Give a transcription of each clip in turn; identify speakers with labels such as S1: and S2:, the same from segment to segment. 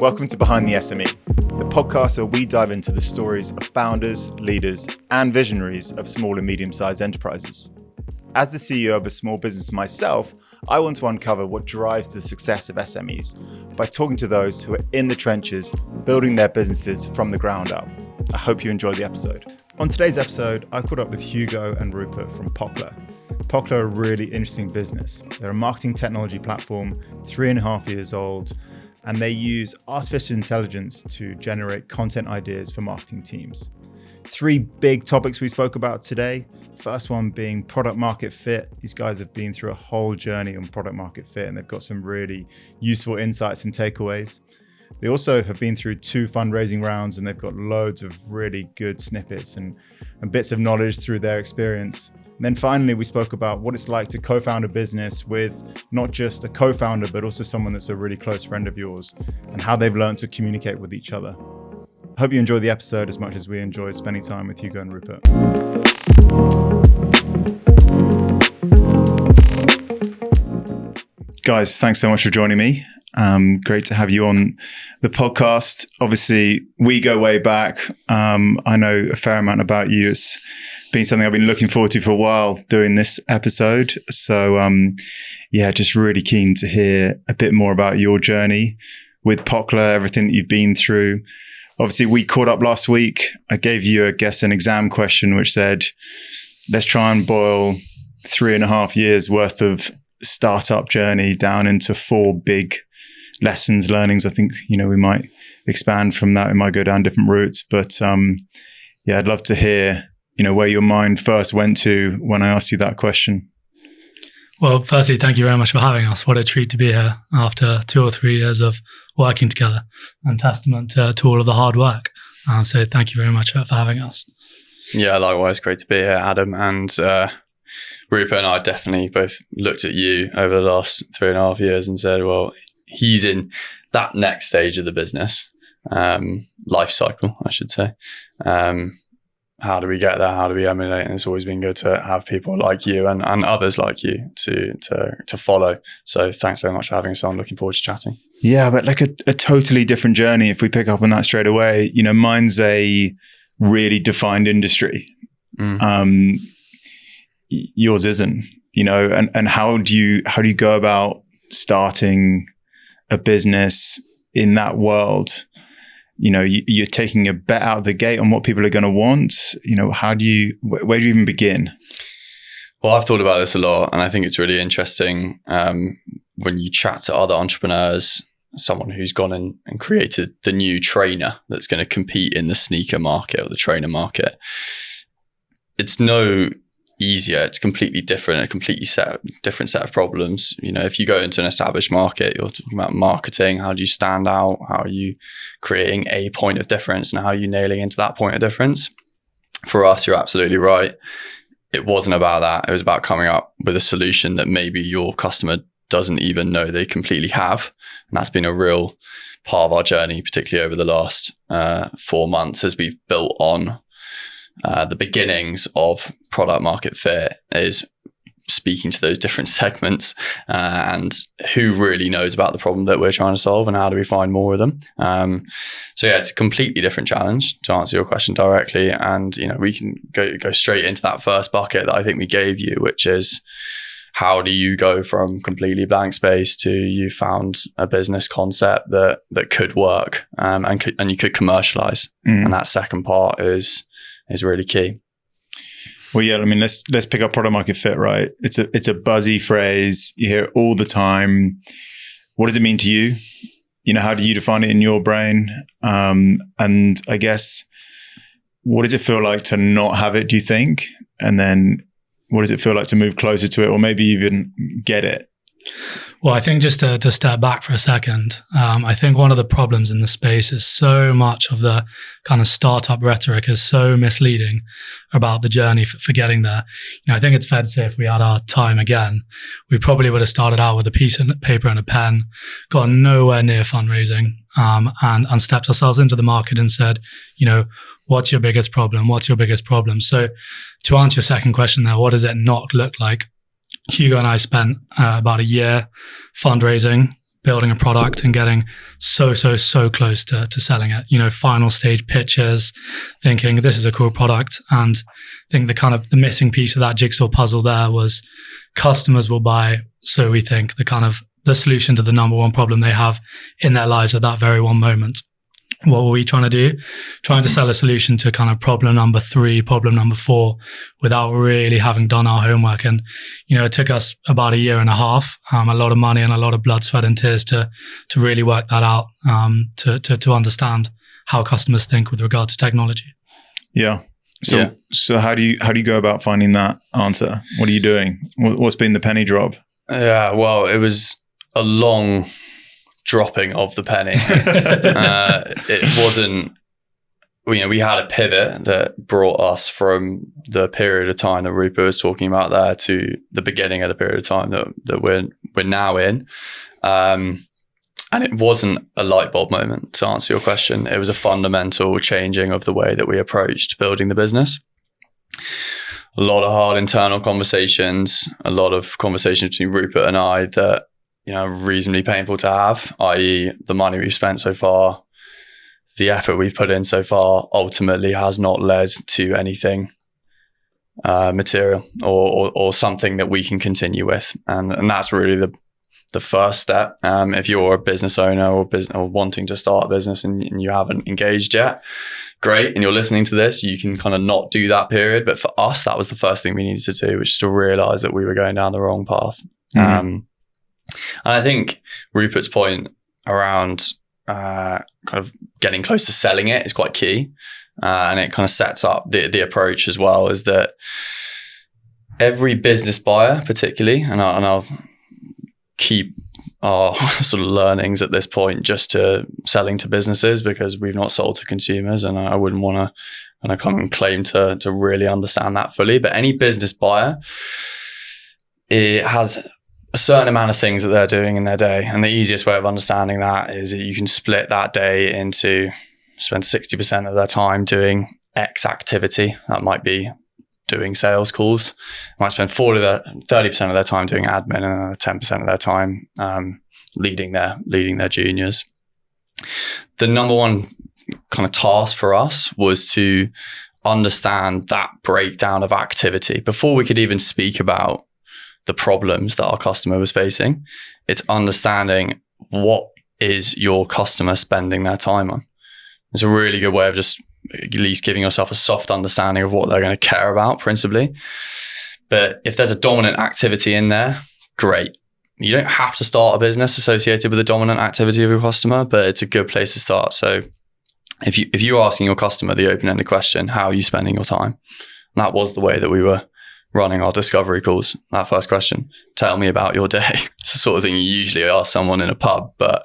S1: Welcome to Behind the SME, the podcast where we dive into the stories of founders, leaders, and visionaries of small and medium-sized enterprises. As the CEO of a small business myself, I want to uncover what drives the success of SMEs by talking to those who are in the trenches, building their businesses from the ground up. I hope you enjoy the episode. On today's episode, I caught up with Hugo and Rupert from POCKLA. POCKLA are a really interesting business. They're a marketing technology platform, 3.5 years old, and they use artificial intelligence to generate content ideas for marketing teams. 3 big topics we spoke about today. First one being product market fit. These guys have been through a whole journey on product market fit, and they've got some really useful insights and takeaways. They also have been through 2 fundraising rounds, and they've got loads of really good snippets and bits of knowledge through their experience. And then finally, we spoke about what it's like to co-found a business with not just a co-founder, but also someone that's a really close friend of yours, and how they've learned to communicate with each other. I hope you enjoy the episode as much as we enjoyed spending time with Hugo and Rupert. Guys, thanks so much for joining me. Great to have you on the podcast. Obviously, we go way back. I know a fair amount about you. It's been something I've been looking forward to for a while, doing this episode. So just really keen to hear a bit more about your journey with POCKLA, everything that you've been through. Obviously, we caught up last week. I gave you, an exam question which said, let's try and boil 3.5 years worth of startup journey down into 4 big lessons, learnings. I think, we might expand from that. We might go down different routes. But I'd love to hear, where your mind first went to when I asked you that question.
S2: Well, firstly, thank you very much for having us. What a treat to be here after 2 or 3 years of working together, and testament to all of the hard work. So thank you very much for having us.
S3: Yeah, likewise. Great to be here, Adam. And Rupert and I definitely both looked at you over the last 3.5 years and said, well, he's in that next stage of the business, life cycle, I should say. How do we get there? How do we emulate? And it's always been good to have people like you and others like you to follow. So thanks very much for having us on. Looking forward to chatting. Yeah,
S1: but like a totally different journey. If we pick up on that straight away, mine's a really defined industry. Yours isn't, and how do you go about starting a business in that world? You're taking a bet out of the gate on what people are going to want. Where do you even begin?
S3: Well, I've thought about this a lot, and I think it's really interesting when you chat to other entrepreneurs, someone who's gone and created the new trainer that's going to compete in the sneaker market or the trainer market. It's no easier. It's completely different, different set of problems. If you go into an established market, you're talking about marketing. How do you stand out? How are you creating a point of difference, and how are you nailing into that point of difference? For us, you're absolutely right. It wasn't about that. It was about coming up with a solution that maybe your customer doesn't even know they completely have. And that's been a real part of our journey, particularly over the last 4 months, as we've built on the beginnings of product market fit, is speaking to those different segments and who really knows about the problem that we're trying to solve, and how do we find more of them. It's a completely different challenge, to answer your question directly. And we can go straight into that first bucket that I think we gave you, which is, how do you go from completely blank space to you found a business concept that could work and you could commercialize? And that second part is really key.
S1: Well, yeah, let's pick up product market fit, right? It's a buzzy phrase. You hear it all the time. What does it mean to you? How do you define it in your brain? And I guess, what does it feel like to not have it, do you think? And then what does it feel like to move closer to it, or maybe even get it?
S2: Well, I think just to step back for a second, I think one of the problems in the space is so much of the kind of startup rhetoric is so misleading about the journey for getting there. I think it's fair to say if we had our time again, we probably would have started out with a piece of paper and a pen, gotten nowhere near fundraising, and stepped ourselves into the market and said, what's your biggest problem? What's your biggest problem? So to answer your second question there, what does it not look like? Hugo and I spent about a year fundraising, building a product and getting so close to selling it. Final stage pitches, thinking this is a cool product. And I think the missing piece of that jigsaw puzzle there was customers will buy, so we think, the solution to the number one problem they have in their lives at that very one moment. What were we trying to do? Trying to sell a solution to kind of problem number 3, problem number 4, without really having done our homework. And, it took us about 1.5 years, a lot of money and a lot of blood, sweat and tears to really work that out, to understand how customers think with regard to technology.
S1: Yeah. So how do you go about finding that answer? What are you doing? What's been the penny drop?
S3: Yeah, well, it was a long dropping of the penny. It wasn't, we had a pivot that brought us from the period of time that Rupert was talking about there to the beginning of the period of time that we're now in. And it wasn't a light bulb moment, to answer your question. It was a fundamental changing of the way that we approached building the business. A lot of hard internal conversations, a lot of conversations between Rupert and I that, reasonably painful to have, i.e. the money we've spent so far, the effort we've put in so far ultimately has not led to anything material or something that we can continue with. And that's really the first step. If you're a business owner or wanting to start a business and you haven't engaged yet, great. And you're listening to this, you can kind of not do that period. But for us, that was the first thing we needed to do, which is to realize that we were going down the wrong path. And I think Rupert's point around kind of getting close to selling it is quite key. And it kind of sets up the approach as well, is that every business buyer particularly, and I'll keep our sort of learnings at this point just to selling to businesses, because we've not sold to consumers, and I wouldn't want to, and I can't claim to really understand that fully. But any business buyer, it has a certain amount of things that they're doing in their day. And the easiest way of understanding that is that you can split that day into spend 60% of their time doing X activity. That might be doing sales calls. Might spend 30% of their time doing admin and 10% of their time leading their juniors. The number one kind of task for us was to understand that breakdown of activity before we could even speak about the problems that our customer was facing. It's understanding what is your customer spending their time on. It's a really good way of just at least giving yourself a soft understanding of what they're going to care about principally. But if there's a dominant activity in there, great. You don't have to start a business associated with the dominant activity of your customer, but it's a good place to start. So if you're asking your customer the open-ended question, how are you spending your time? And that was the way that we were running our discovery calls. That first question, tell me about your day. It's the sort of thing you usually ask someone in a pub, but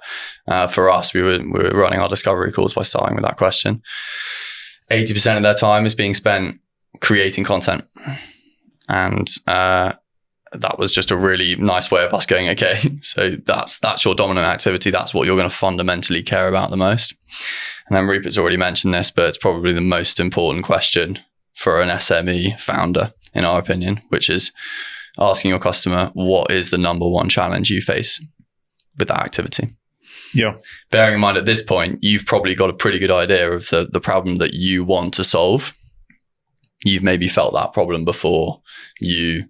S3: for us, we were running our discovery calls by starting with that question. 80% of their time is being spent creating content. And that was just a really nice way of us going, okay, so that's your dominant activity. That's what you're going to fundamentally care about the most. And then Rupert's already mentioned this, but it's probably the most important question for an SME founder, in our opinion, which is asking your customer, what is the number one challenge you face with that activity?
S1: Yeah.
S3: Bearing in mind at this point, you've probably got a pretty good idea of the problem that you want to solve. You've maybe felt that problem before. You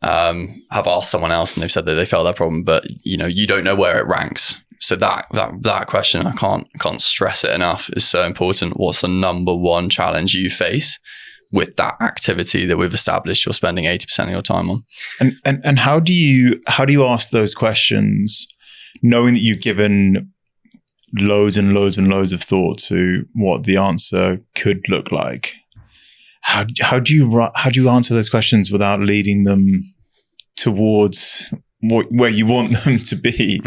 S3: have asked someone else and they've said that they felt that problem, but you don't know where it ranks. So that question, I can't stress it enough, is so important. What's the number one challenge you face with that activity that we've established you're spending 80% of your time on?
S1: And how do you ask those questions, knowing that you've given loads and loads and loads of thought to what the answer could look like? How do you answer those questions without leading them towards where you want them to be?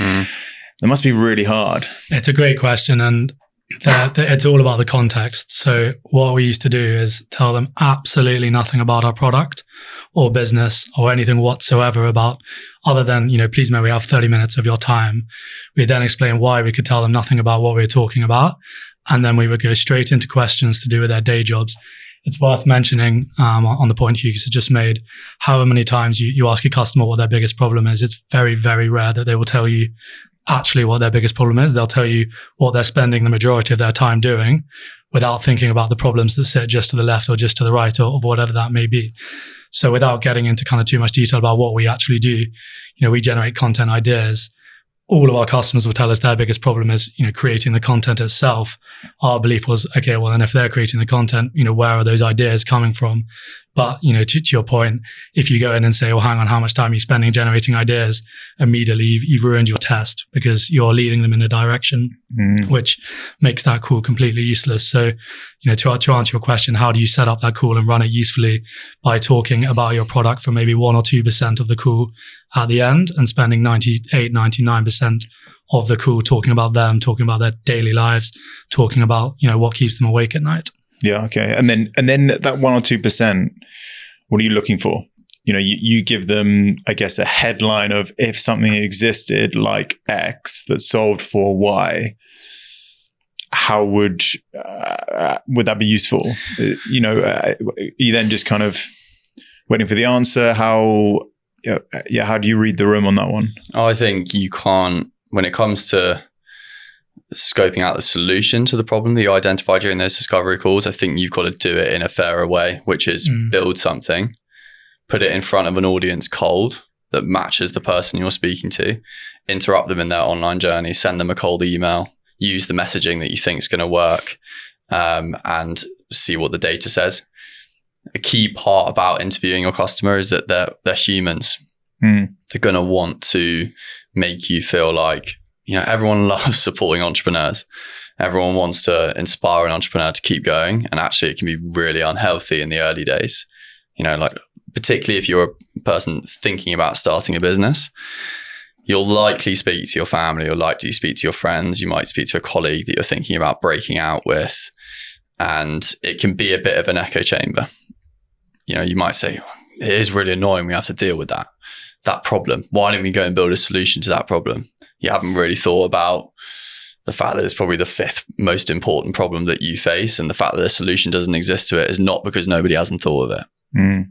S1: That must be really hard.
S2: It's a great question, and it's all about the context. So what we used to do is tell them absolutely nothing about our product or business or anything whatsoever about, other than, please may we have 30 minutes of your time. We then explain why we could tell them nothing about what we were talking about. And then we would go straight into questions to do with their day jobs. It's worth mentioning on the point Hugo has just made, however many times you ask a customer what their biggest problem is, it's very, very rare that they will tell you actually what their biggest problem is. They'll tell you what they're spending the majority of their time doing without thinking about the problems that sit just to the left or just to the right or whatever that may be. So without getting into kind of too much detail about what we actually do, we generate content ideas. All of our customers will tell us their biggest problem is, creating the content itself. Our belief was, okay, well, then if they're creating the content, where are those ideas coming from? But, to your point, if you go in and say, well, hang on, how much time are you spending generating ideas? Immediately you've ruined your test because you're leading them in a direction, which makes that call completely useless. So, to answer your question, how do you set up that call and run it usefully? By talking about your product for maybe 1 or 2% of the call at the end and spending 98, 99% of the call talking about them, talking about their daily lives, talking about, what keeps them awake at night.
S1: Yeah. Okay. And then that 1 or 2%, what are you looking for? You give them, I guess, a headline of if something existed like X that solved for Y, how would that be useful? You then just kind of waiting for the answer. How do you read the room on that one?
S3: I think you can't, when it comes to scoping out the solution to the problem that you identify during those discovery calls, I think you've got to do it in a fairer way, which is build something, put it in front of an audience cold that matches the person you're speaking to, interrupt them in their online journey, send them a cold email, use the messaging that you think is going to work, and see what the data says. A key part about interviewing your customer is that they're humans. They're going to want to make you feel like, everyone loves supporting entrepreneurs. Everyone wants to inspire an entrepreneur to keep going. And actually it can be really unhealthy in the early days. Particularly if you're a person thinking about starting a business, you'll likely speak to your family, you'll likely speak to your friends, you might speak to a colleague that you're thinking about breaking out with. And it can be a bit of an echo chamber. You might say, it is really annoying, we have to deal with that problem. Why don't we go and build a solution to that problem? You haven't really thought about the fact that it's probably the 5th most important problem that you face. And the fact that the solution doesn't exist to it is not because nobody hasn't thought of it.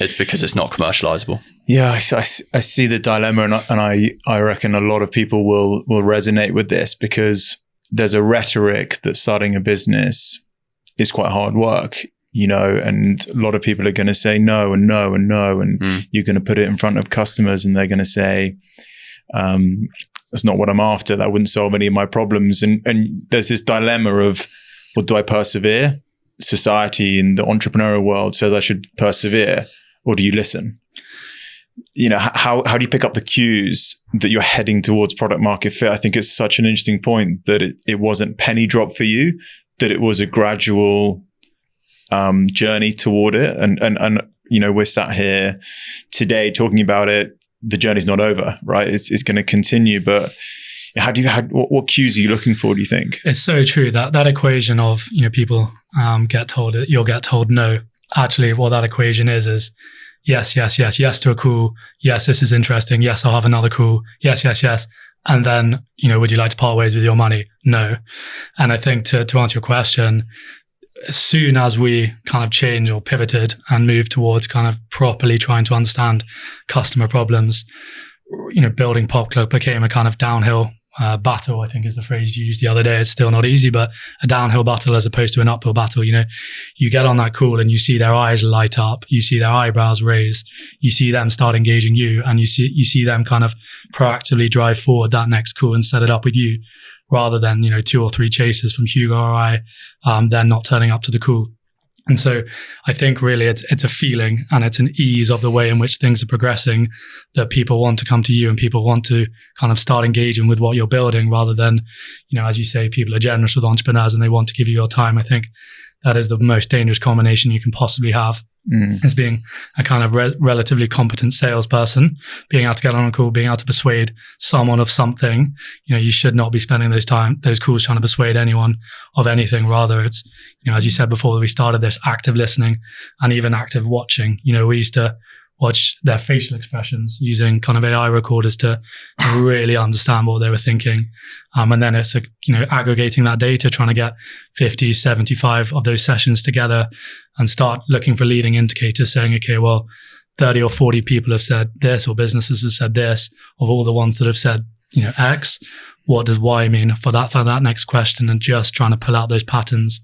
S3: It's because it's not commercializable.
S1: Yeah, I see the dilemma, and I reckon a lot of people will resonate with this because there's a rhetoric that starting a business is quite hard work. And a lot of people are going to say no and no and no. And you're going to put it in front of customers and they're going to say, that's not what I'm after. That wouldn't solve any of my problems. And there's this dilemma of, well, do I persevere? Society in the entrepreneurial world says I should persevere, or do you listen? How do you pick up the cues that you're heading towards product market fit? I think it's such an interesting point that it wasn't penny drop for you, that it was a gradual journey toward it. And we're sat here today talking about it. The journey's not over, right? It's going to continue, but what cues are you looking for, do you think?
S2: It's so true that equation of, people get told it, you'll get told no. Actually, what that equation is yes to a call. Yes, this is interesting. Yes, I'll have another call. Yes. And then, would you like to part ways with your money? No. And I think to answer your question, as soon as we kind of change or pivoted and moved towards kind of properly trying to understand customer problems, building POCKLA became a kind of downhill battle, I think is the phrase you used the other day. It's still not easy, but a downhill battle as opposed to an uphill battle. You get on that call and you see their eyes light up, you see their eyebrows raise, you see them start engaging you, and you see them kind of proactively drive forward that next call and set it up with you, rather than 2 or 3 chases from Hugo or I, then not turning up to the call. And so I think really it's a feeling and it's an ease of the way in which things are progressing, that people want to come to you and people want to kind of start engaging with what you're building, rather than, as you say, people are generous with entrepreneurs and they want to give you your time. I think that is the most dangerous combination you can possibly have, as being a kind of relatively competent salesperson, being able to get on a call, being able to persuade someone of something. You should not be spending those calls trying to persuade anyone of anything. Rather, it's, as you said before we started this, active listening and even active watching. We used to watch their facial expressions using kind of AI recorders to really understand what they were thinking. And then it's, aggregating that data, trying to get 50, 75 of those sessions together and start looking for leading indicators saying, okay, well, 30 or 40 people have said this, or businesses have said this. Of all the ones that have said X? What does Y mean for that next question? And just trying to pull out those patterns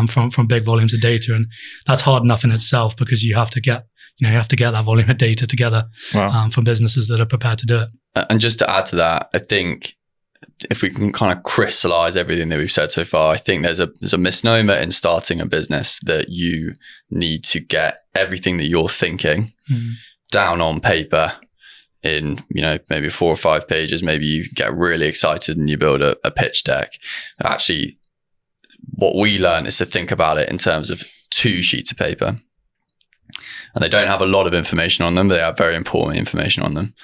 S2: from big volumes of data. And that's hard enough in itself, because you have to get that volume of data together.
S1: Wow.
S2: From businesses that are prepared to do it.
S3: And just to add to that, I think if we can kind of crystallize everything that we've said so far, I think there's a misnomer in starting a business that you need to get everything that you're thinking down on paper in, maybe 4 or 5 pages. Maybe you get really excited and you build a pitch deck. Actually, what we learn is to think about it in terms of 2 sheets of paper. And they don't have a lot of information on them, but they have very important information on them.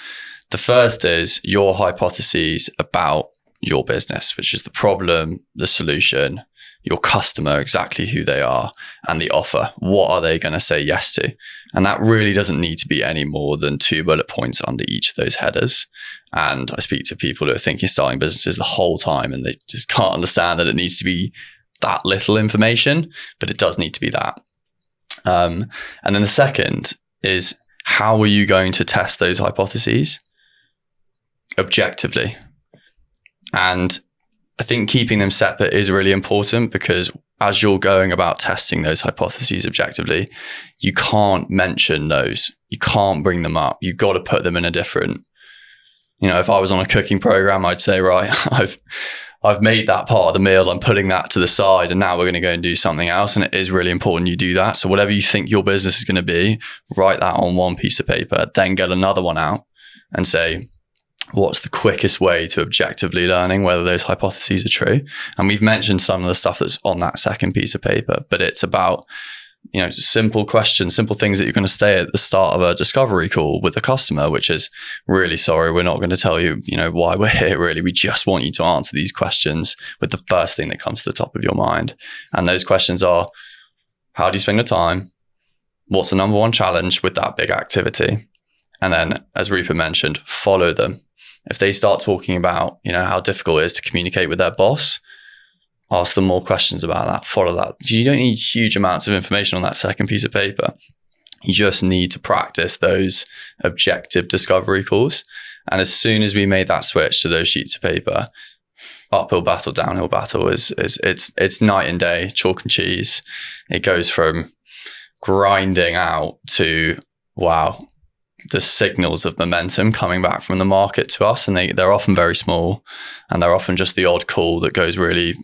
S3: The first is your hypotheses about your business, which is the problem, the solution, your customer, exactly who they are, and the offer. What are they going to say yes to? And that really doesn't need to be any more than 2 bullet points under each of those headers. And I speak to people who are thinking starting businesses the whole time, and they just can't understand that it needs to be that little information, but it does need to be that. And then the second is, how are you going to test those hypotheses objectively? And I think keeping them separate is really important, because as you're going about testing those hypotheses objectively, you can't mention those. You can't bring them up. You've got to put them in a different, if I was on a cooking program, I'd say, right, I've made that part of the meal, I'm putting that to the side, and now we're going to go and do something else. And it is really important you do that. So whatever you think your business is going to be, write that on one piece of paper, then get another one out and say, what's the quickest way to objectively learning whether those hypotheses are true? And we've mentioned some of the stuff that's on that second piece of paper, but it's about, simple questions, simple things that you're going to say at the start of a discovery call with a customer, which is, really sorry, we're not going to tell you, why we're here, really. We just want you to answer these questions with the first thing that comes to the top of your mind. And those questions are, how do you spend your time? What's the number one challenge with that big activity? And then, as Rupert mentioned, follow them. If they start talking about, how difficult it is to communicate with their boss, ask them more questions about that, follow that. You don't need huge amounts of information on that second piece of paper. You just need to practice those objective discovery calls. And as soon as we made that switch to those sheets of paper, uphill battle, downhill battle it's night and day, chalk and cheese. It goes from grinding out to, wow, the signals of momentum coming back from the market to us. And they're often very small, and they're often just the odd call that goes really,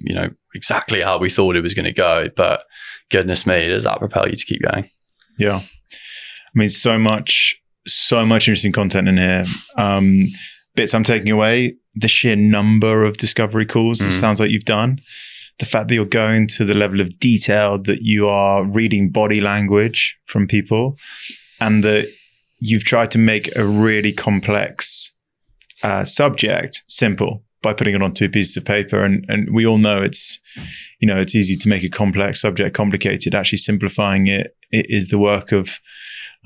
S3: exactly how we thought it was going to go. But goodness me, does that propel you to keep going?
S1: Yeah. I mean, so much interesting content in here. Bits I'm taking away, the sheer number of discovery calls it sounds like you've done. The fact that you're going to the level of detail that you are reading body language from people, and that you've tried to make a really complex subject simple by putting it on 2 pieces of paper. And we all know it's easy to make a complex subject complicated. Actually simplifying it is the work of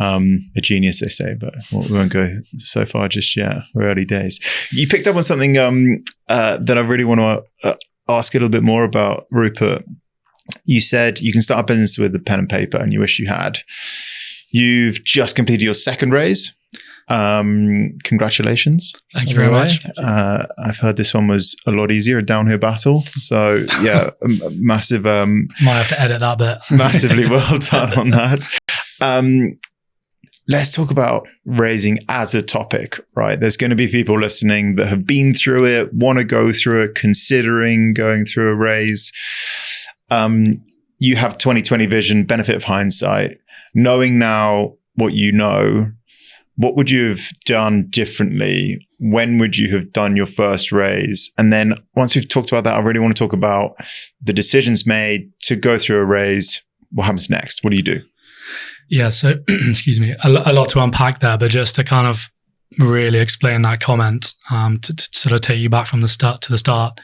S1: a genius, they say, but we won't go so far just yet. We're early days. You picked up on something that I really want to ask a little bit more about, Rupert. You said you can start a business with a pen and paper, and you wish you had. You've just completed your second raise. Congratulations.
S2: Thank you very much.
S1: I've heard this one was a lot easier, a downhill battle. So yeah, massive.
S2: Might have to edit that bit.
S1: Massively well done on that. Let's talk about raising as a topic, right? There's going to be people listening that have been through it, want to go through it, considering going through a raise. You have 2020 vision, benefit of hindsight. Knowing now what you know, what would you have done differently? When would you have done your first raise? And then once we've talked about that, I really want to talk about the decisions made to go through a raise. What happens next? What do you do?
S2: Yeah, so, excuse me, a lot to unpack there, but just to kind of really explain that comment, to sort of take you back from the start to the start.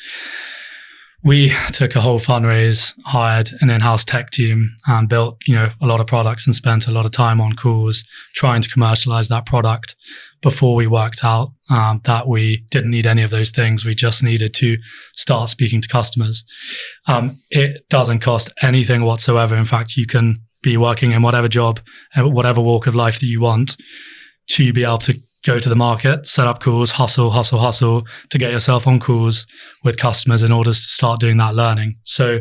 S2: We took a whole fundraise, hired an in-house tech team, and built, a lot of products, and spent a lot of time on calls trying to commercialize that product before we worked out that we didn't need any of those things. We just needed to start speaking to customers. It doesn't cost anything whatsoever. In fact, you can be working in whatever job, whatever walk of life that you want, to be able to go to the market, set up calls, hustle to get yourself on calls with customers in order to start doing that learning. So,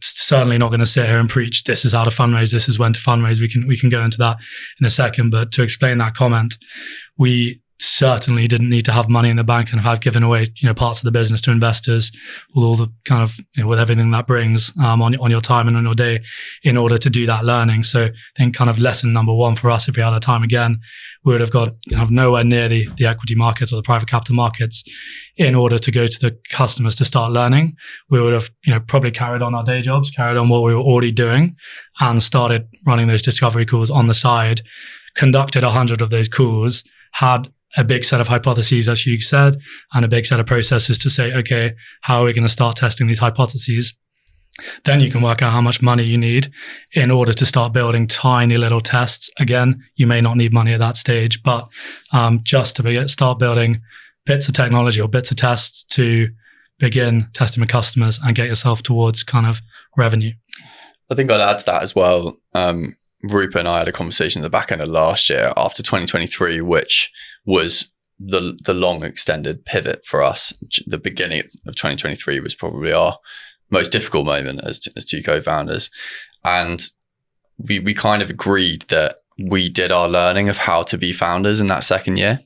S2: certainly not going to sit here and preach this is how to fundraise, this is when to fundraise. We can go into that in a second, but to explain that comment, we certainly didn't need to have money in the bank and have given away, parts of the business to investors with all the kind of, with everything that brings on your time and on your day in order to do that learning. So I think kind of lesson number one for us, if we had our time again, we would have got nowhere near the equity markets or the private capital markets in order to go to the customers to start learning. We would have, probably carried on our day jobs, carried on what we were already doing, and started running those discovery calls on the side, conducted 100 of those calls, had a big set of hypotheses, as Hugo said, and a big set of processes to say, okay, how are we going to start testing these hypotheses? Then you can work out how much money you need in order to start building tiny little tests. Again, you may not need money at that stage, but just to start building bits of technology or bits of tests to begin testing with customers and get yourself towards kind of revenue.
S3: I think I'd add to that as well. Rupert and I had a conversation at the back end of last year after 2023, which was the long extended pivot for us. The beginning of 2023 was probably our most difficult moment as two co-founders. And we kind of agreed that we did our learning of how to be founders in that second year.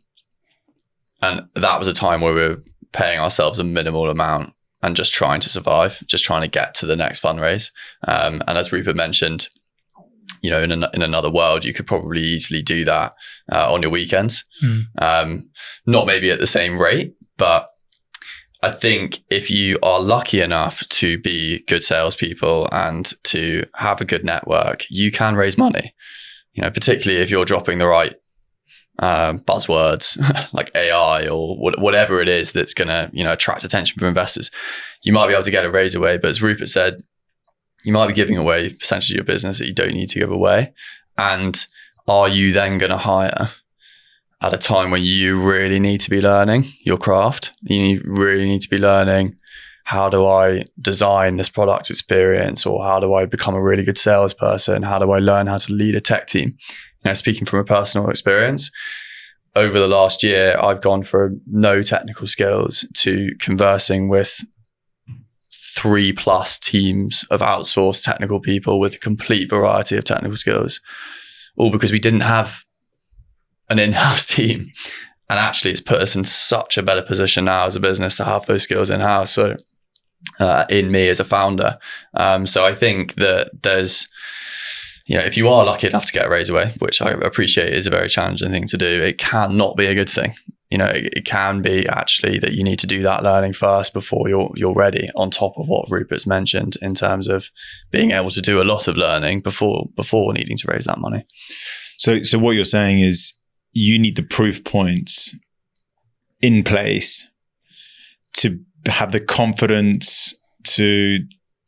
S3: And that was a time where we were paying ourselves a minimal amount and just trying to survive, just trying to get to the next fundraise. And as Rupert mentioned, in another world, you could probably easily do that on your weekends. Not maybe at the same rate, but I think if you are lucky enough to be good salespeople and to have a good network, you can raise money. Particularly if you're dropping the right buzzwords like AI or whatever it is that's going to attract attention from investors. You might be able to get a raise away, but as Rupert said, you might be giving away a percentage of your business that you don't need to give away. And are you then going to hire at a time when you really need to be learning your craft? You really need to be learning, how do I design this product experience? Or how do I become a really good salesperson? How do I learn how to lead a tech team? Speaking from a personal experience, over the last year, I've gone from no technical skills to conversing with 3+ teams of outsourced technical people with a complete variety of technical skills, all because we didn't have an in-house team. And actually, it's put us in such a better position now as a business to have those skills in-house. So in me as a founder. So I think that there's, if you are lucky enough to get a raise away, which I appreciate is a very challenging thing to do, it can not be a good thing. It can be actually that you need to do that learning first before you're ready, on top of what Rupert's mentioned in terms of being able to do a lot of learning before needing to raise that money.
S1: So what you're saying is you need the proof points in place to have the confidence to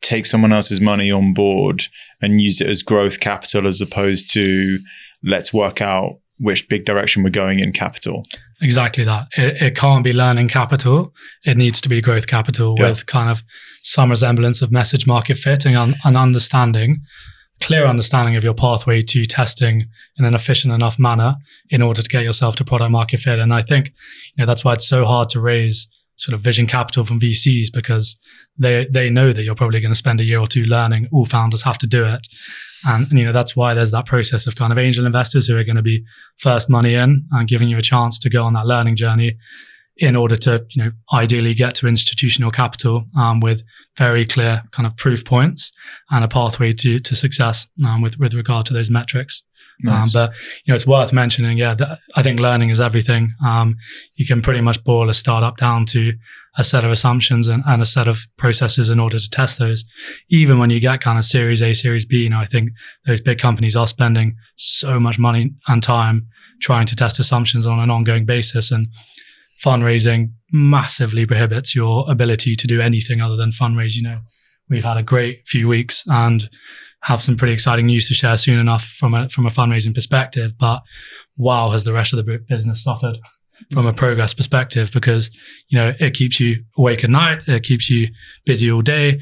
S1: take someone else's money on board and use it as growth capital, as opposed to let's work out which big direction we're going in capital.
S2: Exactly that. It can't be learning capital. It needs to be growth capital with kind of some resemblance of message market fit and an clear understanding of your pathway to testing in an efficient enough manner in order to get yourself to product market fit. And I think that's why it's so hard to raise sort of vision capital from VCs, because they know that you're probably going to spend a year or two learning. All founders have to do it. And that's why there's that process of kind of angel investors who are going to be first money in and giving you a chance to go on that learning journey in order to, ideally get to institutional capital with very clear kind of proof points and a pathway to success with regard to those metrics. Nice. But it's worth mentioning, that I think learning is everything. You can pretty much boil a startup down to a set of assumptions and a set of processes in order to test those. Even when you get kind of Series A, Series B, I think those big companies are spending so much money and time trying to test assumptions on an ongoing basis, and fundraising massively prohibits your ability to do anything other than fundraise. We've had a great few weeks and have some pretty exciting news to share soon enough from a fundraising perspective. But wow, has the rest of the business suffered from a progress perspective, because, it keeps you awake at night. It keeps you busy all day.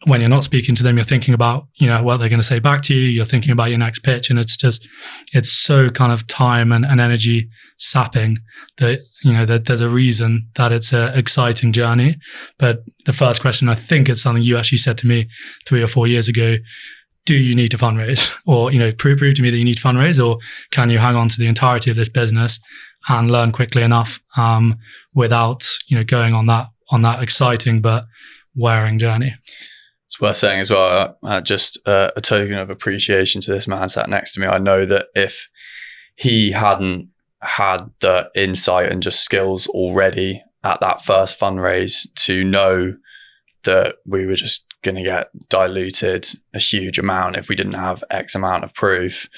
S2: when you're not speaking to them, you're thinking about, what they're going to say back to you. You're thinking about your next pitch. And it's so kind of time and energy sapping that, that there's a reason that it's an exciting journey. But the first question, I think it's something you actually said to me 3 or 4 years ago. Do you need to fundraise? Or, prove to me that you need to fundraise, or can you hang on to the entirety of this business and learn quickly enough without, going on that exciting but wearing journey?
S3: It's worth saying as well, just a token of appreciation to this man sat next to me. I know that if he hadn't had the insight and just skills already at that first fundraise to know that we were just going to get diluted a huge amount if we didn't have X amount of proof,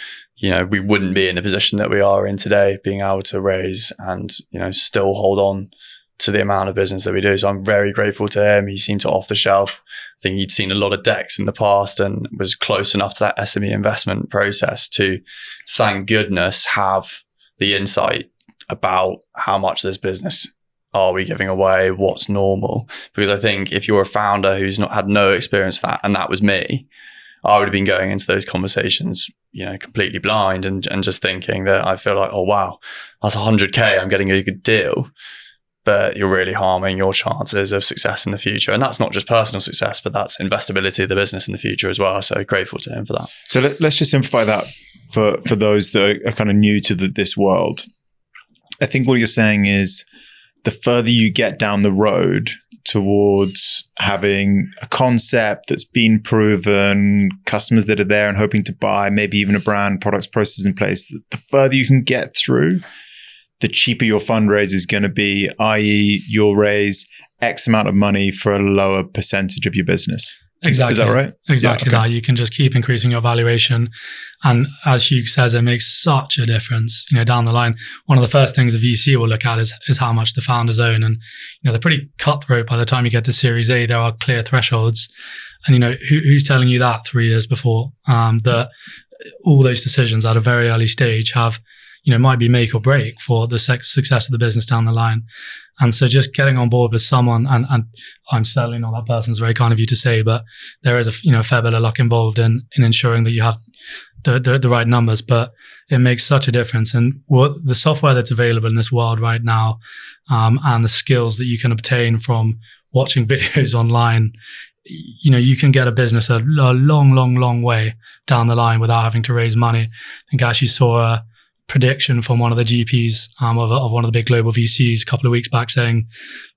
S3: we wouldn't be in the position that we are in today, being able to raise and, still hold on to the amount of business that we do. So I'm very grateful to him. He seemed to off the shelf. I think he'd seen a lot of decks in the past and was close enough to that SME investment process to, thank goodness, have the insight about how much this business are we giving away, what's normal. Because I think if you're a founder who's not had no experience with that, and that was me, I would have been going into those conversations, completely blind and just thinking that I feel like, oh wow, that's 100K, I'm getting a good deal. But you're really harming your chances of success in the future. And that's not just personal success, but that's investability of the business in the future as well. So grateful to him for that.
S1: So let's just simplify that for those that are kind of new to this world. I think what you're saying is the further you get down the road towards having a concept that's been proven, customers that are there and hoping to buy, maybe even a brand, products, processes in place, the further you can get through, the cheaper your fundraise is going to be, i.e. you'll raise X amount of money for a lower percentage of your business.
S2: Exactly.
S1: Is that right?
S2: Exactly
S1: yeah, okay.
S2: that. You can just keep increasing your valuation. And as Hugh says, it makes such a difference, down the line. One of the first things a VC will look at is how much the founders own. And, they're pretty cutthroat by the time you get to Series A. There are clear thresholds. And, who's telling you that 3 years before? That all those decisions at a very early stage have, might be make or break for the success of the business down the line. And so just getting on board with someone, and I'm certainly not that person, it's very kind of you to say, but there is a fair bit of luck involved in ensuring that you have the right numbers, but it makes such a difference. And the software that's available in this world right now, and the skills that you can obtain from watching videos online, you can get a business a long way down the line without having to raise money. I think I actually saw a prediction from one of the GPs of one of the big global VCs a couple of weeks back saying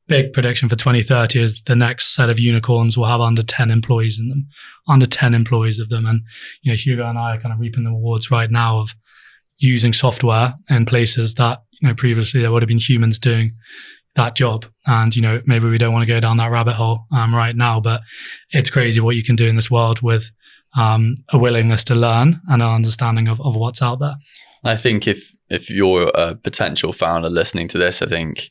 S2: big prediction for 2030 is the next set of unicorns will have under 10 employees in them, under 10 employees of them. And, Hugo and I are kind of reaping the rewards right now of using software in places that, previously there would have been humans doing that job. And, maybe we don't want to go down that rabbit hole right now, but it's crazy what you can do in this world with a willingness to learn and an understanding of what's out there.
S3: I think if you're a potential founder listening to this, I think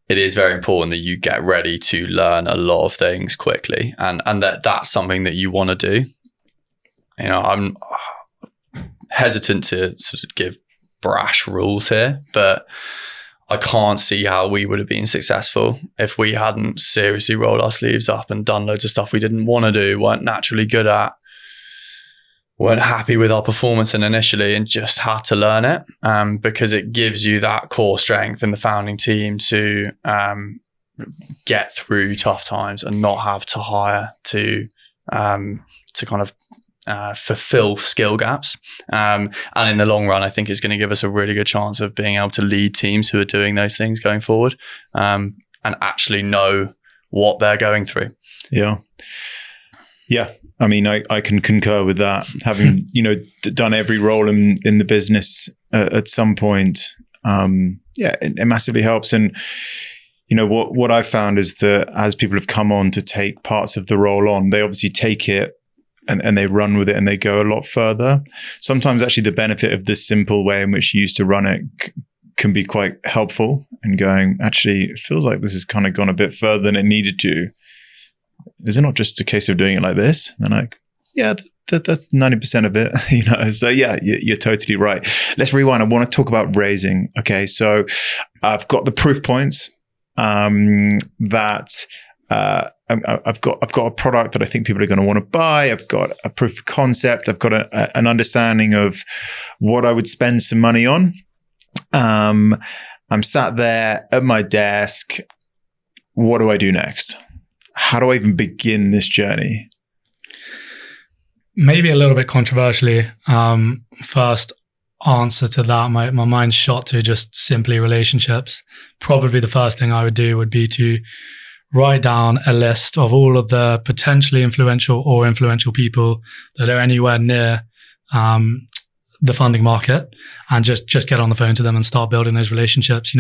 S3: it is very important that you get ready to learn a lot of things quickly, and that's something that you want to do. I'm hesitant to sort of give brash rules here, but I can't see how we would have been successful if we hadn't seriously rolled our sleeves up and done loads of stuff we didn't want to do, weren't naturally good at, weren't happy with our performance initially, and just had to learn it, because it gives you that core strength in the founding team to get through tough times and not have to hire to kind of fulfill skill gaps. And in the long run, I think it's going to give us a really good chance of being able to lead teams who are doing those things going forward, and actually know what they're going through.
S1: Yeah. I mean, I can concur with that. Having, done every role in the business at some point, it massively helps. And, what I found is that as people have come on to take parts of the role on, they obviously take it and they run with it and they go a lot further. Sometimes actually the benefit of the simple way in which you used to run it can be quite helpful, and going, actually, it feels like this has kind of gone a bit further than it needed to. Is it not just a case of doing it like this? And I'm like, yeah, that's 90% of it, So yeah, you're totally right. Let's rewind. I want to talk about raising. Okay, so I've got the proof points that I've got a product that I think people are going to want to buy. I've got a proof of concept. I've got an understanding of what I would spend some money on. I'm sat there at my desk. What do I do next? How do I even begin this journey?
S2: Maybe a little bit controversially. First answer to that, my mind's shot to just simply relationships. Probably the first thing I would do would be to write down a list of all of the potentially influential or influential people that are anywhere near the funding market, and just get on the phone to them and start building those relationships.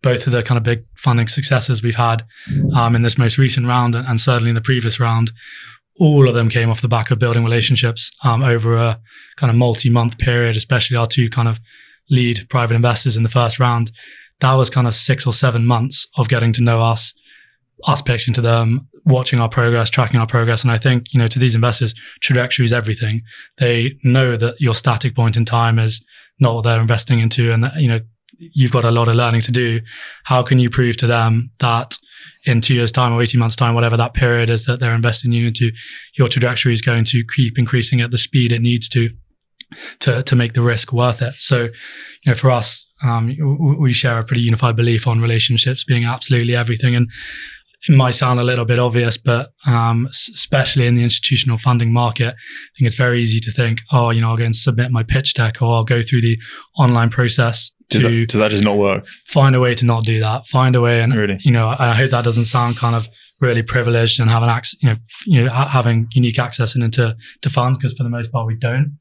S2: Both of the kind of big funding successes we've had in this most recent round, and certainly in the previous round, all of them came off the back of building relationships over a kind of multi-month period, especially our two kind of lead private investors in the first round. That was kind of 6 or 7 months of getting to know us pitching to them, watching our progress, tracking our progress. And I think, to these investors, trajectory is everything. They know that your static point in time is not what they're investing into. And, you've got a lot of learning to do. How can you prove to them that in 2 years' time or 18 months' time, whatever that period is that they're investing you into, your trajectory is going to keep increasing at the speed it needs to make the risk worth it? So, for us, we share a pretty unified belief on relationships being absolutely everything. And it might sound a little bit obvious, but especially in the institutional funding market, I think it's very easy to think, I'll go and submit my pitch deck, or I'll go through the online process.
S1: Does that just not work?
S2: Find a way to not do that. Find a way, and
S1: really?
S2: I hope that doesn't sound kind of really privileged and having unique access into funds, because for the most part we don't.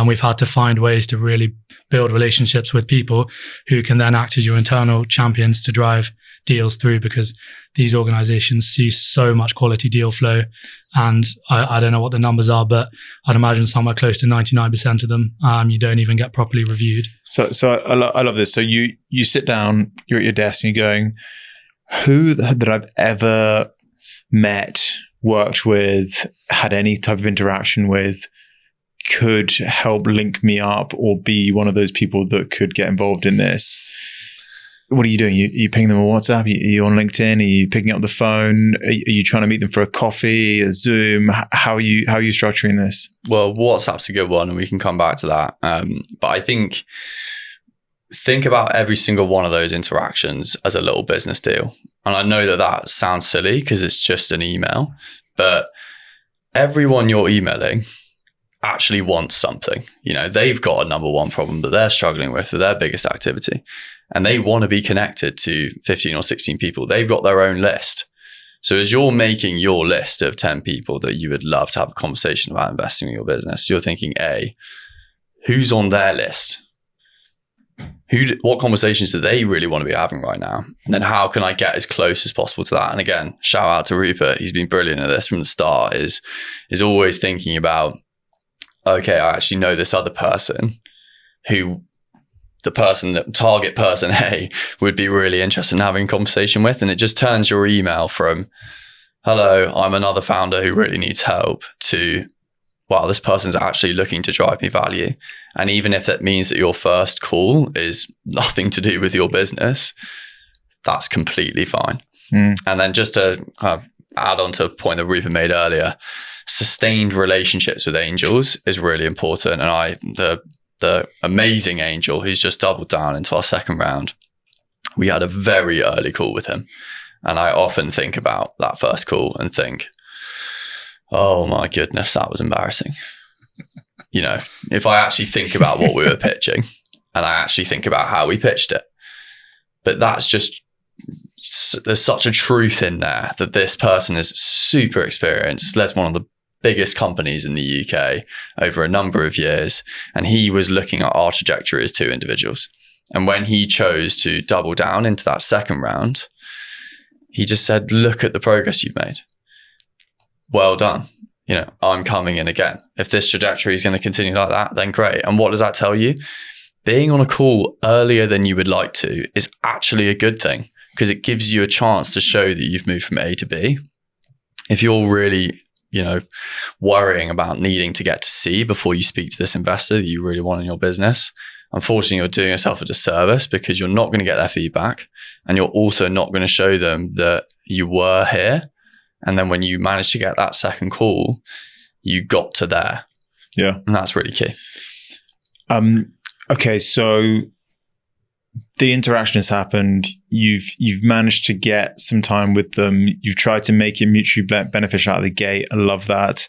S2: We've had to find ways to really build relationships with people who can then act as your internal champions to drive deals through, because these organizations see so much quality deal flow, and I don't know what the numbers are, but I'd imagine somewhere close to 99% of them you don't even get properly reviewed.
S1: So I love this. So you sit down, you're at your desk, and you're going, who that I've ever met, worked with, had any type of interaction with, could help link me up or be one of those people that could get involved in this? What are you doing? You ping them on WhatsApp? Are you on LinkedIn? Are you picking up the phone? Are you trying to meet them for a coffee, a Zoom? How are you structuring this?
S3: Well, WhatsApp's a good one, and we can come back to that. But I think about every single one of those interactions as a little business deal. And I know that sounds silly because it's just an email, but everyone you're emailing actually wants something. They've got a number one problem that they're struggling with their biggest activity, and they want to be connected to 15 or 16 people. They've got their own list. So as you're making your list of 10 people that you would love to have a conversation about investing in your business, you're thinking, A, who's on their list? What conversations do they really want to be having right now? And then how can I get as close as possible to that? And again, shout out to Rupert. He's been brilliant at this from the start, is always thinking about, okay, I actually know this other person who the target person A would be really interested in having a conversation with. And it just turns your email from, hello, I'm another founder who really needs help, to, wow, this person's actually looking to drive me value. And even if that means that your first call is nothing to do with your business, that's completely fine. And then just to kind of add on to a point that Rupert made earlier, sustained relationships with angels is really important. And the amazing angel who's just doubled down into our second round, we had a very early call with him. And I often think about that first call and think, oh my goodness, that was embarrassing. If I actually think about what we were pitching, and I actually think about how we pitched it, but that's just, there's such a truth in there that this person is super experienced, led one of the biggest companies in the UK over a number of years. And he was looking at our trajectory as two individuals. And when he chose to double down into that second round, he just said, look at the progress you've made. Well done. I'm coming in again. If this trajectory is going to continue like that, then great. And what does that tell you? Being on a call earlier than you would like to is actually a good thing, because it gives you a chance to show that you've moved from A to B. If you're really worrying about needing to get to C before you speak to this investor that you really want in your business, unfortunately, you're doing yourself a disservice, because you're not going to get their feedback, and you're also not going to show them that you were here And then when you manage to get that second call, you got to there.
S1: Yeah.
S3: And that's really key.
S1: Okay, so the interaction has happened. You've managed to get some time with them. You've tried to make it mutually beneficial out of the gate. I love that.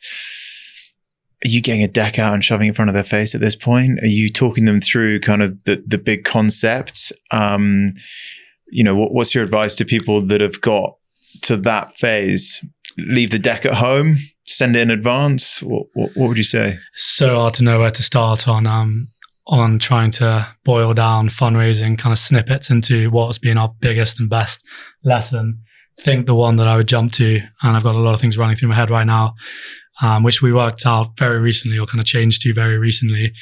S1: Are you getting a deck out and shoving it in front of their face at this point? Are you talking them through kind of the big concept? What's your advice to people that have got to that phase? Leave the deck at home, send it in advance. What would you say?
S2: So hard to know where to start on trying to boil down fundraising kind of snippets into what's been our biggest and best lesson. I think the one that I would jump to, and I've got a lot of things running through my head right now, which we worked out very recently, or kind of changed to very recently.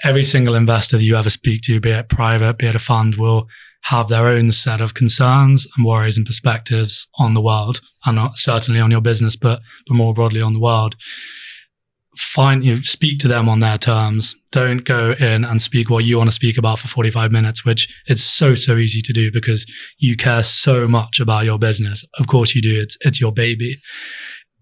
S2: Every single investor that you ever speak to, be it private, be it a fund, will have their own set of concerns and worries and perspectives on the world, and not certainly on your business, but more broadly on the world. Speak to them on their terms. Don't go in and speak what you want to speak about for 45 minutes, which is so easy to do because you care so much about your business. Of course you do. It's your baby.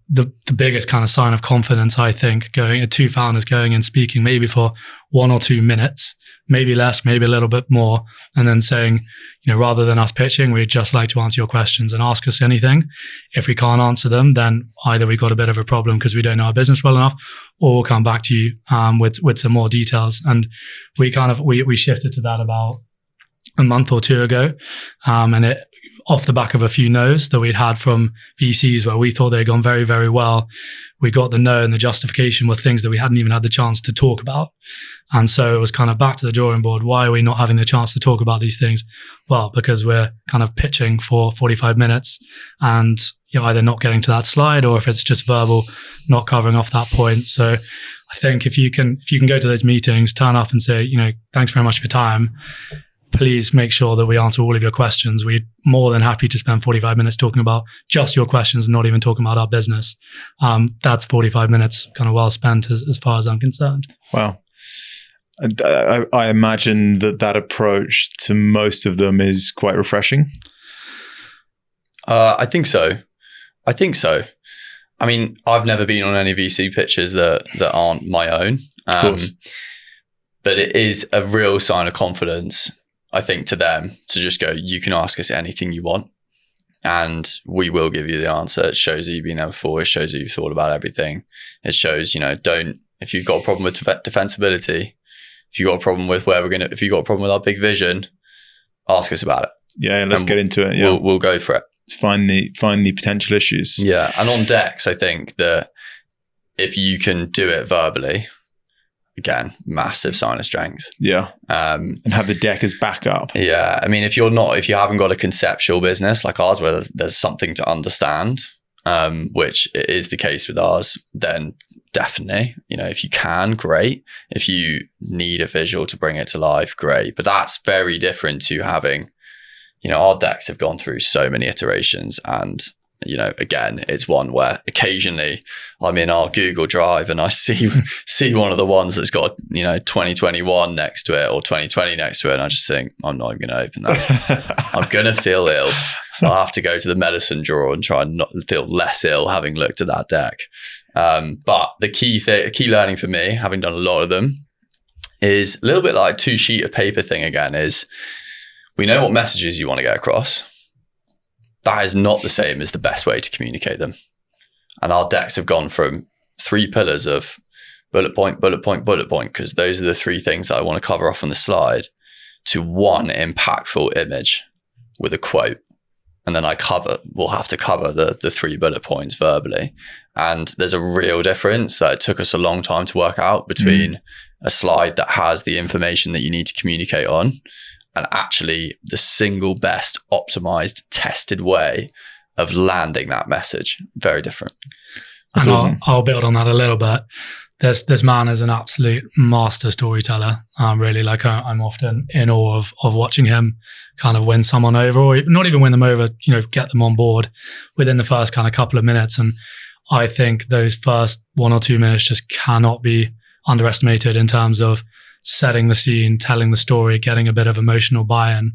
S2: The biggest kind of sign of confidence, I think, two founders going and speaking maybe for 1 or 2 minutes, maybe less, maybe a little bit more, and then saying, rather than us pitching, we'd just like to answer your questions and ask us anything. If we can't answer them, then either we've got a bit of a problem because we don't know our business well enough, or we'll come back to you with some more details. And we shifted to that about a month or 2 ago, and it, off the back of a few no's that we'd had from VCs where we thought they'd gone very, very well, we got the no, and the justification were things that we hadn't even had the chance to talk about. And so it was kind of back to the drawing board. Why are we not having the chance to talk about these things? Well, because we're kind of pitching for 45 minutes and either not getting to that slide, or if it's just verbal, not covering off that point. So I think if you can go to those meetings, turn up and say, thanks very much for your time. Please make sure that we answer all of your questions. We're more than happy to spend 45 minutes talking about just your questions and not even talking about our business. That's 45 minutes kind of well spent as far as I'm concerned.
S1: Wow. I imagine that approach to most of them is quite refreshing.
S3: I think so. I mean, I've never been on any VC pitches that aren't my own.
S1: Of course.
S3: But it is a real sign of confidence, I think, to them to just go, you can ask us anything you want and we will give you the answer. It shows that you've been there before. It shows that you've thought about everything. It shows, if you've got a problem with defensibility, if you've got a problem with if you've got a problem with our big vision, ask us about it.
S1: Yeah, let's get into it. Yeah,
S3: we'll go for it.
S1: Let's find the potential issues.
S3: Yeah. And on decks, I think that if you can do it verbally, again, massive sign of strength.
S1: Yeah. And have the deck as backup.
S3: Yeah. I mean, if you haven't got a conceptual business like ours where there's something to understand, which is the case with ours, then definitely, if you can, great. If you need a visual to bring it to life, great. But that's very different to having, our decks have gone through so many iterations, and again, it's one where occasionally I'm in our Google Drive and I see one of the ones that's got, 2021 next to it or 2020 next to it. And I just think, I'm not even going to open that. I'm going to feel ill. I'll have to go to the medicine drawer and try and not feel less ill having looked at that deck. But the key learning for me, having done a lot of them, is a little bit like 2-sheet of paper thing again, is we know what messages you want to get across. That is not the same as the best way to communicate them. And our decks have gone from 3 pillars of bullet point, bullet point, bullet point, because those are the 3 things that I want to cover off on the slide, to one impactful image with a quote. And then we'll have to cover the 3 bullet points verbally. And there's a real difference that it took us a long time to work out between a slide that has the information that you need to communicate on and actually the single best optimized, tested way of landing that message. Very different.
S2: That's awesome. I'll build on that a little bit. This man is an absolute master storyteller. Really, I'm often in awe of watching him kind of win someone over, or not even win them over, get them on board within the first kind of couple of minutes. And I think those first 1 or 2 minutes just cannot be underestimated in terms of setting the scene, telling the story, getting a bit of emotional buy-in.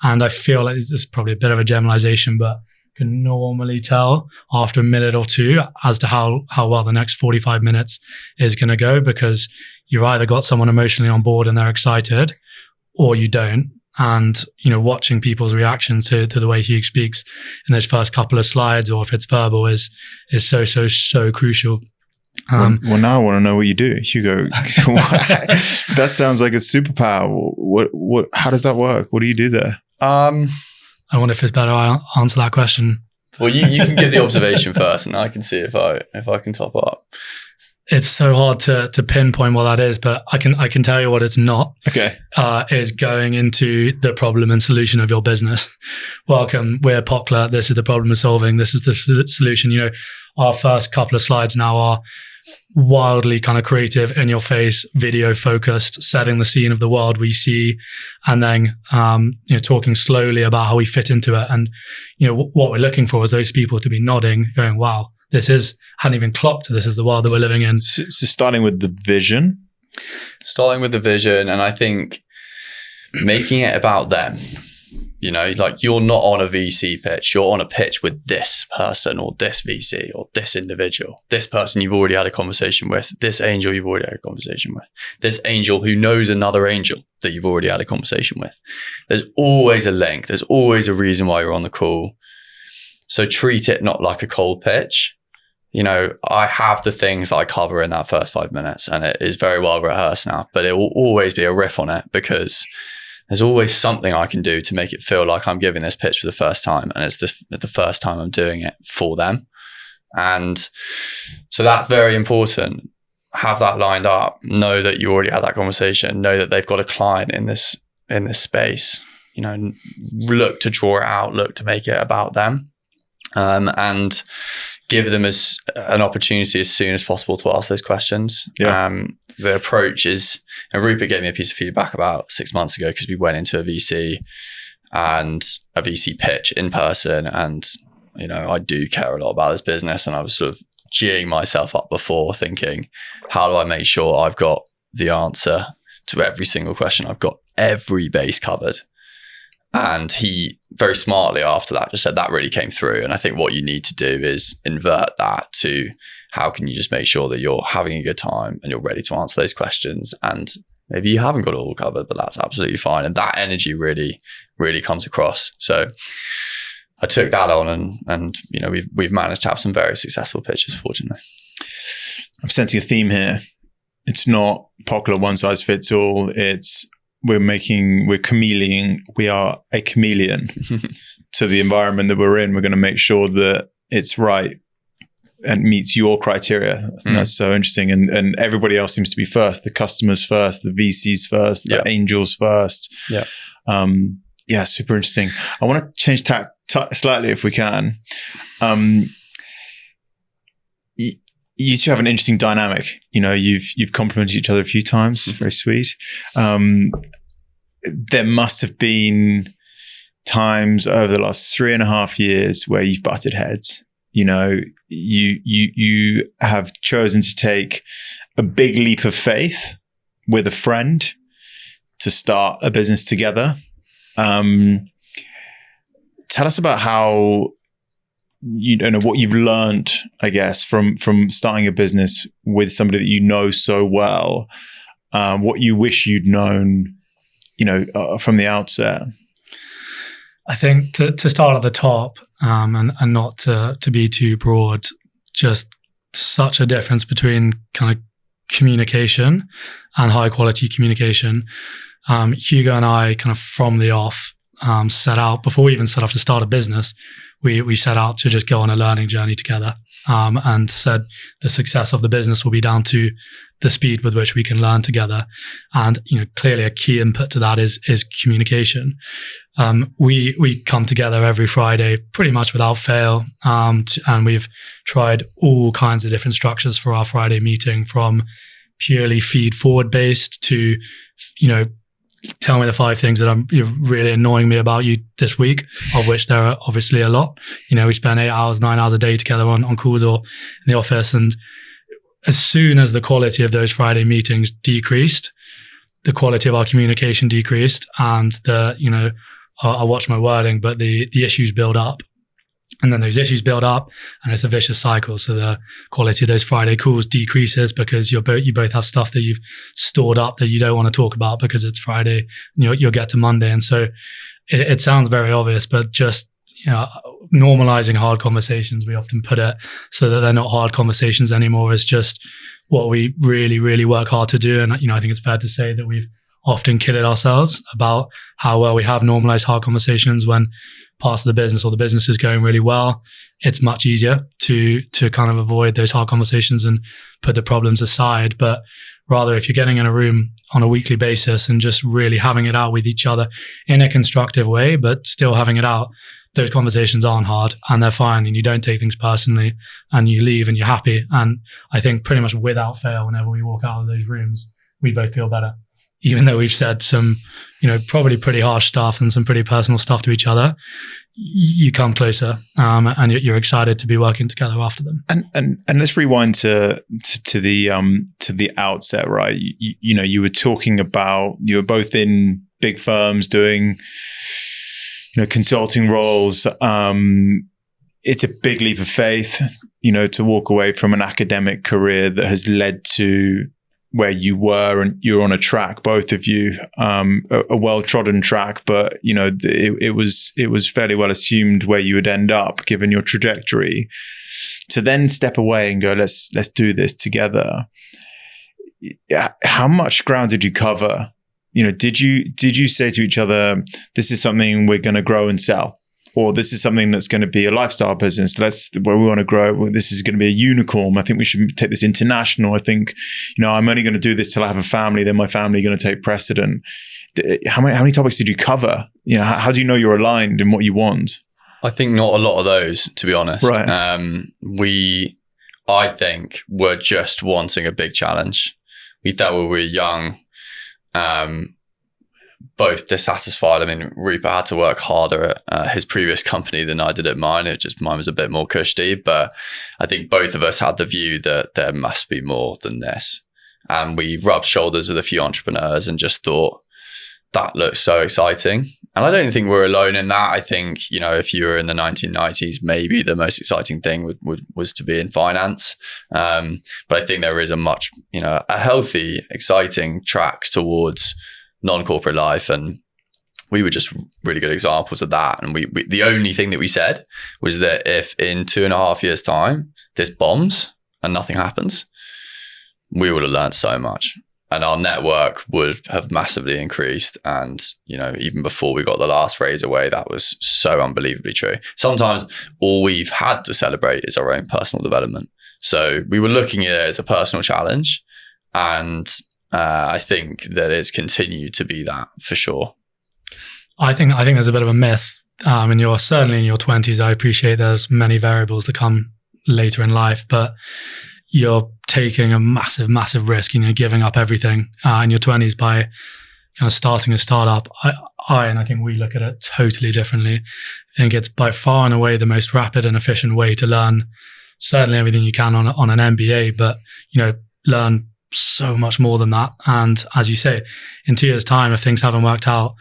S2: And I feel like this is probably a bit of a generalization, but can normally tell after a minute or two as to how well the next 45 minutes is going to go, because you've either got someone emotionally on board and they're excited, or you don't. And, watching people's reaction to the way Hugh speaks in those first couple of slides, or if it's verbal, is so crucial.
S1: Well, now I want to know what you do, Hugo. That sounds like a superpower. What? How does that work? What do you do there?
S2: I wonder if it's better I answer that question.
S3: Well, you can give the observation first, and I can see if I can top up.
S2: It's so hard to pinpoint what that is, but I can tell you what it's not.
S1: Okay.
S2: Is going into the problem and solution of your business. Welcome, we're POCKLA. This is the problem we're solving. This is the solution. Our first couple of slides now are wildly kind of creative, in your face, video focused, setting the scene of the world we see, and then talking slowly about how we fit into it. And what we're looking for is those people to be nodding, going, wow, hadn't even clocked this is the world that we're living in.
S1: So starting with the vision. And I think making it about them. Like, you're not on a VC pitch, you're on a pitch with this person or this VC or this individual, this person you've already had a conversation with, this angel you've already had a conversation with, this angel who knows another angel that you've already had a conversation with. There's always a link. There's always a reason why you're on the call. So treat it not like a cold pitch. I have the things that I cover in that first 5 minutes, and it is very well rehearsed now, but it will always be a riff on it, because there's always something I can do to make it feel like I'm giving this pitch for the first time, and it's the first time I'm doing it for them. And so that's very important. Have that lined up. Know that you already had that conversation. Know that they've got a client in this space. Look to draw it out. Look to make it about them, and give them an opportunity as soon as possible to ask those questions. Yeah.
S3: The approach is, and Rupert gave me a piece of feedback about 6 months ago, because we went into a VC pitch in person, and I do care a lot about this business, and I was sort of geeing myself up before, thinking, how do I make sure I've got the answer to every single question? I've got every base covered. And he very smartly after that just said that really came through. And I think what you need to do is invert that to, how can you just make sure that you're having a good time and you're ready to answer those questions? And maybe you haven't got it all covered, but that's absolutely fine. And that energy really, really comes across. So I took that on, and we've managed to have some very successful pitches, fortunately.
S1: I'm sensing a theme here. It's not POCKLA one size fits all. We're chameleon. We are a chameleon to the environment that we're in. We're going to make sure that it's right and meets your criteria. I think that's so interesting. And everybody else seems to be first. The customers first, the VCs first, the angels first. Yeah. Super interesting. I want to change tack slightly if we can. You two have an interesting dynamic. You've complimented each other a few times. Very sweet. There must have been times over the last 3.5 years where you've butted heads. You have chosen to take a big leap of faith with a friend to start a business together. Tell us about how what you've learned, I guess, from starting a business with somebody that you know so well. What you wish you'd known, from the outset.
S2: I think to start at the top, and not to be too broad, just such a difference between kind of communication and high quality communication. Hugo and I kind of from the off set out, before we even set off to start a business, we set out to just go on a learning journey together, and said the success of the business will be down to the speed with which we can learn together. And clearly a key input to that is communication. We come together every Friday pretty much without fail, and we've tried all kinds of different structures for our Friday meeting, from purely feed forward based to tell me the 5 things that you're really annoying me about you this week, of which there are obviously a lot. We spend 8 hours, 9 hours a day together on calls or in the office. And as soon as the quality of those Friday meetings decreased, the quality of our communication decreased, and I watch my wording, but the issues build up. And then those issues build up and it's a vicious cycle. So the quality of those Friday calls decreases because you both have stuff that you've stored up that you don't want to talk about because it's Friday and you'll get to Monday. And so it sounds very obvious, but just, normalizing hard conversations, we often put it so that they're not hard conversations anymore, is just what we really, really work hard to do. And, I think it's fair to say that we've often kidded ourselves about how well we have normalized hard conversations. When parts of the business or the business is going really well, it's much easier to kind of avoid those hard conversations and put the problems aside. But rather, if you're getting in a room on a weekly basis and just really having it out with each other in a constructive way, but still having it out, those conversations aren't hard and they're fine, and you don't take things personally and you leave and you're happy. And I think pretty much without fail, whenever we walk out of those rooms, we both feel better. Even though we've said some, probably pretty harsh stuff and some pretty personal stuff to each other, you come closer, and you're excited to be working together after them.
S1: And let's rewind to the outset, right? You were talking about, you were both in big firms doing, consulting roles. It's a big leap of faith, to walk away from an academic career that has led to where you were, and you're on a track, both of you, a well-trodden track, but it was fairly well assumed where you would end up given your trajectory. To then step away and go, let's do this together. How much ground did you cover? Did you say to each other, this is something we're going to grow and sell? Or this is something that's going to be a lifestyle business. Where we want to grow. This is going to be a unicorn. I think we should take this international. I think, I'm only going to do this till I have a family. Then my family are going to take precedent. How many topics did you cover? How do you know you're aligned in what you want?
S3: I think not a lot of those, to be honest.
S1: Right.
S3: I think we're just wanting a big challenge. We thought when we were young, both dissatisfied. I mean, Rupert had to work harder at his previous company than I did at mine. Mine was a bit more cushy, but I think both of us had the view that there must be more than this. And we rubbed shoulders with a few entrepreneurs and just thought, that looks so exciting. And I don't think we're alone in that. I think, if you were in the 1990s, maybe the most exciting thing was to be in finance. But I think there is a much, a healthy, exciting track towards non-corporate life, and we were just really good examples of that. And we the only thing that we said was that if in 2.5 years' time this bombs and nothing happens, we would have learned so much, and our network would have massively increased. And even before we got the last raise away, that was so unbelievably true. Sometimes all we've had to celebrate is our own personal development. So we were looking at it as a personal challenge, and I think that it's continued to be that for sure.
S2: I think there's a bit of a myth. And you're certainly in your 20s. I appreciate there's many variables that come later in life, but you're taking a massive, massive risk, giving up everything in your 20s by kind of starting a startup. I think we look at it totally differently. I think it's by far and away the most rapid and efficient way to learn certainly everything you can on an MBA, but learn so much more than that. And as you say, in 2 years' time, if things haven't worked out,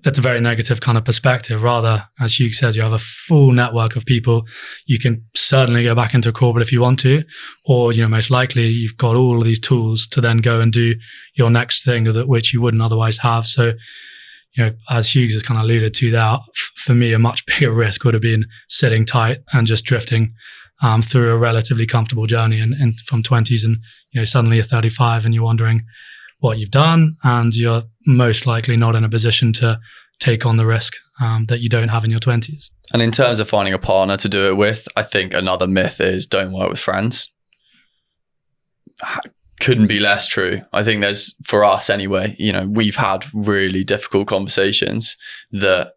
S2: that's a very negative kind of perspective. Rather, as Hugo says, you have a full network of people. You can certainly go back into corporate if you want to, or most likely you've got all of these tools to then go and do your next thing, which you wouldn't otherwise have. So, as Hugo has kind of alluded to that, for me, a much bigger risk would have been sitting tight and just drifting through a relatively comfortable journey and from 20s, and suddenly you're 35 and you're wondering what you've done, and you're most likely not in a position to take on the risk that you don't have in your 20s.
S3: And in terms of finding a partner to do it with, I think another myth is don't work with friends. Couldn't be less true. I think there's, for us anyway, we've had really difficult conversations that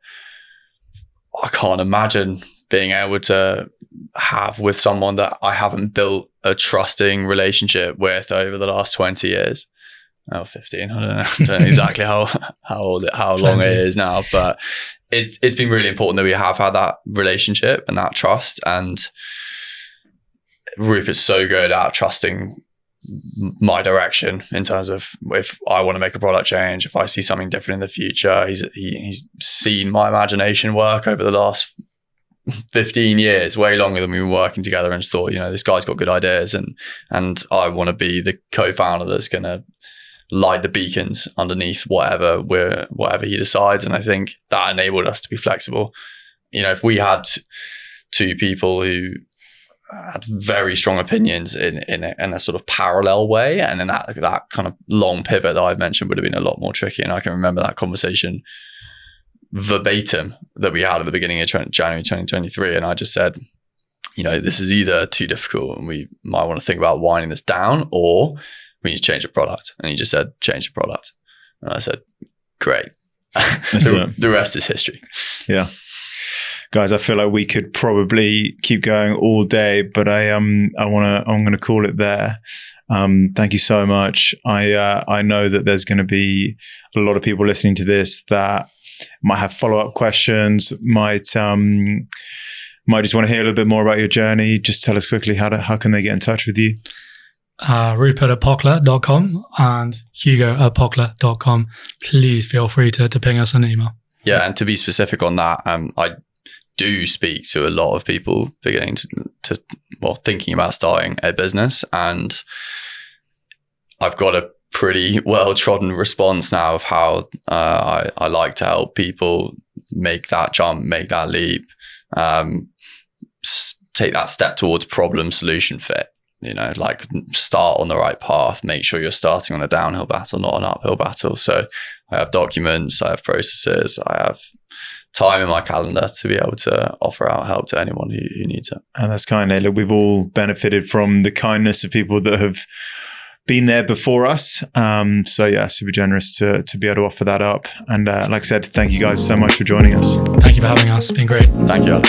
S3: I can't imagine being able to have with someone that I haven't built a trusting relationship with over the last 20 years. 15, I don't know exactly how long it is now, but it's been really important that we have had that relationship and that trust. And Rupert's so good at trusting my direction in terms of if I want to make a product change, if I see something different in the future. He's seen my imagination work over the last 15 years, way longer than we were working together, and just thought, this guy's got good ideas, and I want to be the co-founder that's going to light the beacons underneath whatever he decides. And I think that enabled us to be flexible. If we had two people who had very strong opinions in a sort of parallel way, and then that kind of long pivot that I've mentioned would have been a lot more tricky. And I can remember that conversation verbatim that we had at the beginning of January 2023, and I just said, this is either too difficult and we might want to think about winding this down, or we need to change the product. And he just said, change the product. And I said, great. The rest is history.
S1: Yeah. Guys, I feel like we could probably keep going all day, but I'm going to call it there. Thank you so much. I know that there's going to be a lot of people listening to this that might have follow-up questions, might just want to hear a little bit more about your journey. Just tell us quickly, how can they get in touch with you?
S2: Rupert at POCKLA.com and Hugo at POCKLA.com. Please feel free to ping us an email.
S3: Yeah, and to be specific on that, I do speak to a lot of people beginning to thinking about starting a business, and I've got a pretty well-trodden response now of how I like to help people make that jump, make that leap, take that step towards problem solution fit. Like start on the right path, make sure you're starting on a downhill battle, not an uphill battle. So I have documents, I have processes, I have time in my calendar to be able to offer out help to anyone who needs it.
S1: And that's kind of, look, we've all benefited from the kindness of people that have been there before us. So yeah, super generous to be able to offer that up. And like I said, thank you guys so much for joining us.
S2: Thank you for having us. It's been great.
S3: Thank you, Alan.